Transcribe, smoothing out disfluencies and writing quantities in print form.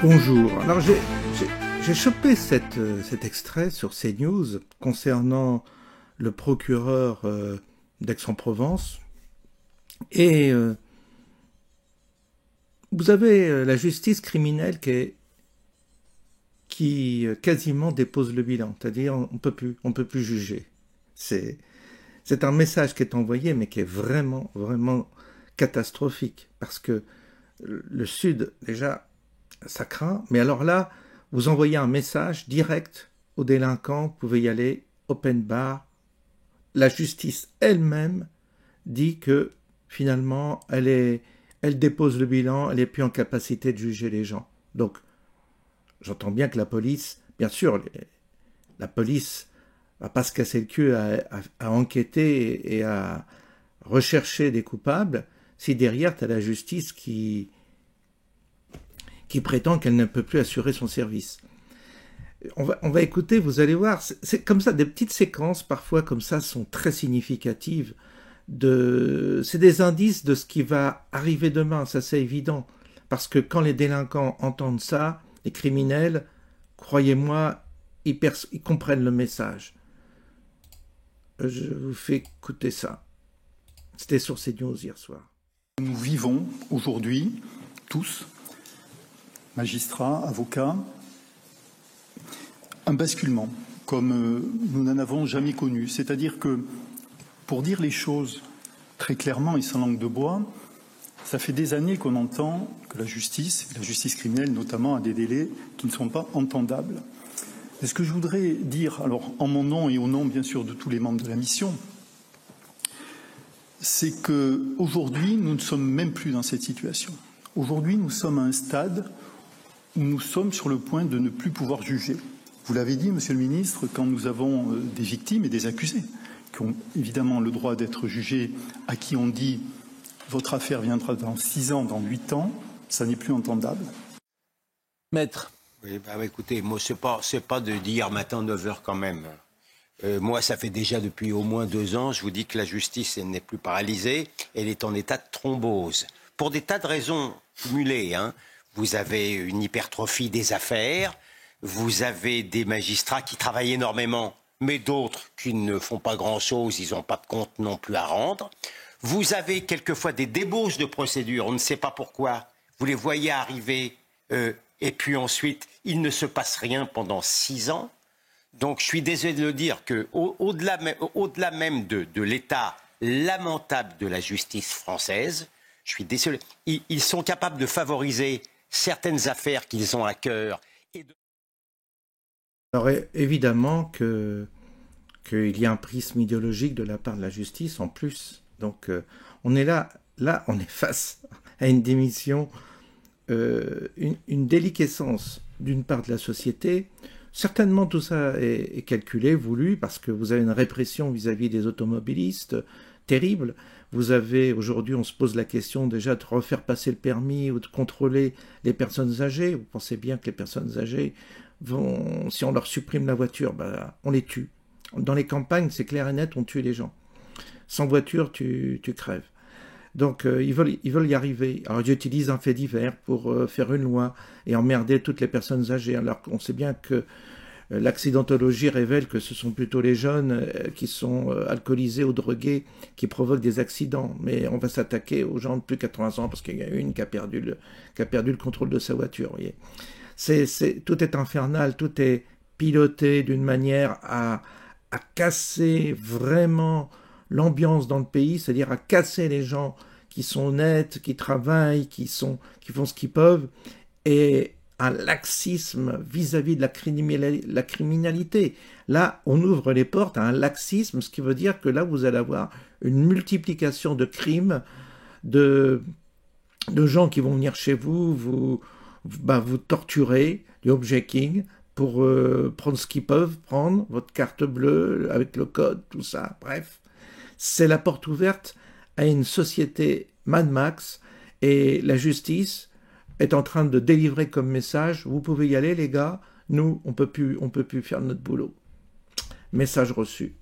Bonjour. Alors j'ai chopé cet extrait sur CNews concernant le procureur d'Aix-en-Provence et vous avez la justice criminelle qui quasiment dépose le bilan, c'est-à-dire on peut plus juger. C'est un message qui est envoyé mais qui est vraiment catastrophique parce que le Sud déjà ça craint, mais alors là, vous envoyez un message direct aux délinquants, vous pouvez y aller, open bar. La justice elle-même dit que finalement, elle dépose le bilan, elle n'est plus en capacité de juger les gens. Donc, j'entends bien que la police, bien sûr, la police va pas se casser le cul à enquêter et à rechercher des coupables, si derrière, tu as la justice qui prétend qu'elle ne peut plus assurer son service. On va écouter, vous allez voir, c'est comme ça, des petites séquences, parfois comme ça, sont très significatives. C'est des indices de ce qui va arriver demain, ça c'est évident. Parce que quand les délinquants entendent ça, les criminels, croyez-moi, ils comprennent le message. Je vous fais écouter ça. C'était sur CNews hier soir. Nous vivons aujourd'hui, tous, magistrats, avocats, un basculement comme nous n'en avons jamais connu. C'est-à-dire que, pour dire les choses très clairement et sans langue de bois, ça fait des années qu'on entend que la justice criminelle notamment, a des délais qui ne sont pas entendables. Et ce que je voudrais dire, alors en mon nom et au nom bien sûr de tous les membres de la mission, c'est qu'aujourd'hui, nous ne sommes même plus dans cette situation. Aujourd'hui, nous sommes à un stade où nous sommes sur le point de ne plus pouvoir juger. Vous l'avez dit, Monsieur le Ministre, quand nous avons des victimes et des accusés qui ont évidemment le droit d'être jugés, à qui on dit « votre affaire viendra dans 6 ans, dans 8 ans », ça n'est plus entendable. Maître. Oui, écoutez, moi, c'est pas de dire matin 9h quand même. Moi, ça fait déjà depuis au moins 2 ans, je vous dis que la justice elle n'est plus paralysée, elle est en état de thrombose. Pour des tas de raisons cumulées, hein. Vous avez une hypertrophie des affaires, vous avez des magistrats qui travaillent énormément, mais d'autres qui ne font pas grand-chose, ils n'ont pas de compte non plus à rendre. Vous avez quelquefois des débauches de procédures, on ne sait pas pourquoi. Vous les voyez arriver, et puis ensuite, il ne se passe rien pendant 6 ans. Donc je suis désolé de le dire qu'au-delà même de l'état lamentable de la justice française, je suis désolé, ils sont capables de favoriser certaines affaires qu'ils ont à cœur. Alors évidemment qu'il y a un prisme idéologique de la part de la justice en plus. Donc on est là on est face à une démission, une déliquescence d'une part de la société. Certainement tout ça est calculé, voulu, parce que vous avez une répression vis-à-vis des automobilistes terrible. Vous avez, aujourd'hui, on se pose la question déjà de refaire passer le permis ou de contrôler les personnes âgées. Vous pensez bien que les personnes âgées vont, si on leur supprime la voiture, on les tue. Dans les campagnes, c'est clair et net, on tue les gens. Sans voiture, tu crèves. Donc, ils veulent y arriver. Alors, ils utilisent un fait divers pour faire une loi et emmerder toutes les personnes âgées. Alors qu'on sait bien que l'accidentologie révèle que ce sont plutôt les jeunes qui sont alcoolisés ou drogués qui provoquent des accidents. Mais on va s'attaquer aux gens de plus de 80 ans parce qu'il y a une qui a perdu le contrôle de sa voiture. Vous voyez. Tout est infernal, tout est piloté d'une manière à casser vraiment l'ambiance dans le pays, c'est-à-dire à casser les gens qui sont honnêtes, qui travaillent, qui font ce qu'ils peuvent, et un laxisme vis-à-vis de la criminalité. Là, on ouvre les portes à un laxisme, ce qui veut dire que là, vous allez avoir une multiplication de crimes, de gens qui vont venir chez vous, vous torturer, du hijacking, pour prendre ce qu'ils peuvent prendre, votre carte bleue avec le code, tout ça, bref. C'est la porte ouverte à une société Mad Max, et la justice, est en train de délivrer comme message, vous pouvez y aller les gars, nous on peut plus faire notre boulot. Message reçu.